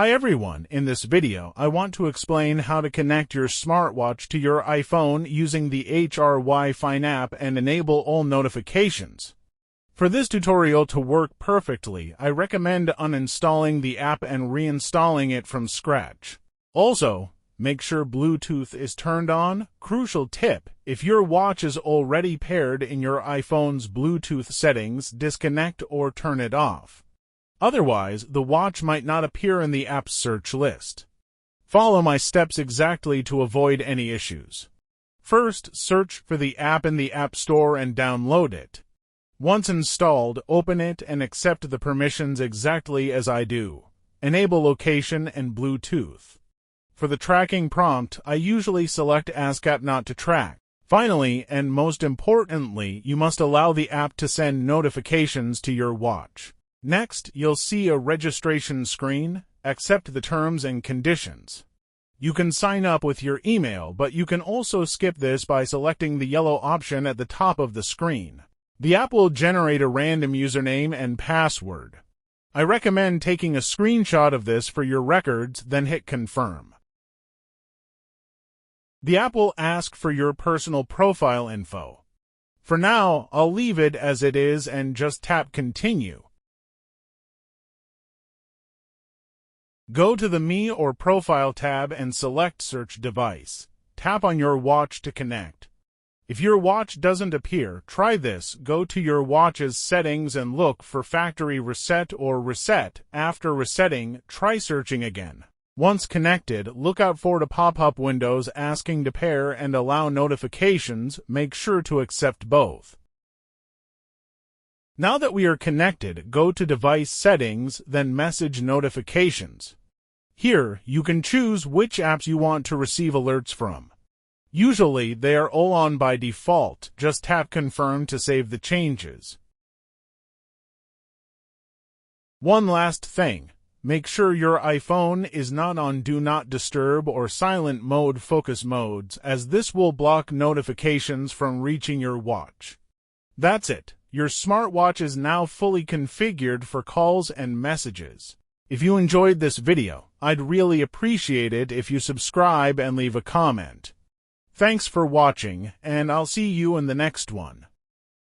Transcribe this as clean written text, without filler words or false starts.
Hi everyone, in this video I want to explain how to connect your smartwatch to your iPhone using the HRY Fine app and enable all notifications. For this tutorial to work perfectly, I recommend uninstalling the app and reinstalling it from scratch. Also, make sure Bluetooth is turned on. Crucial tip: if your watch is already paired in your iPhone's Bluetooth settings, disconnect or turn it off. Otherwise, the watch might not appear in the app's search list. Follow my steps exactly to avoid any issues. First, search for the app in the App Store and download it. Once installed, open it and accept the permissions exactly as I do. Enable location and Bluetooth. For the tracking prompt, I usually select Ask App Not to Track. Finally, and most importantly, you must allow the app to send notifications to your watch. Next, you'll see a registration screen. Accept the terms and conditions. You can sign up with your email, but you can also skip this by selecting the yellow option at the top of the screen. The app will generate a random username and password. I recommend taking a screenshot of this for your records, then hit confirm. The app will ask for your personal profile info. For now, I'll leave it as it is and just tap continue. Go to the Me or Profile tab and select Search Device. Tap on your watch to connect. If your watch doesn't appear, try this. Go to your watch's settings and look for Factory Reset or Reset. After resetting, try searching again. Once connected, look out for the pop-up windows asking to pair and allow notifications. Make sure to accept both. Now that we are connected, go to Device Settings, then Message Notifications. Here, you can choose which apps you want to receive alerts from. Usually, they are all on by default. Just tap Confirm to save the changes. One last thing. Make sure your iPhone is not on Do Not Disturb or Silent Mode focus modes, as this will block notifications from reaching your watch. That's it. Your smartwatch is now fully configured for calls and messages. If you enjoyed this video, I'd really appreciate it if you subscribe and leave a comment. Thanks for watching, and I'll see you in the next one.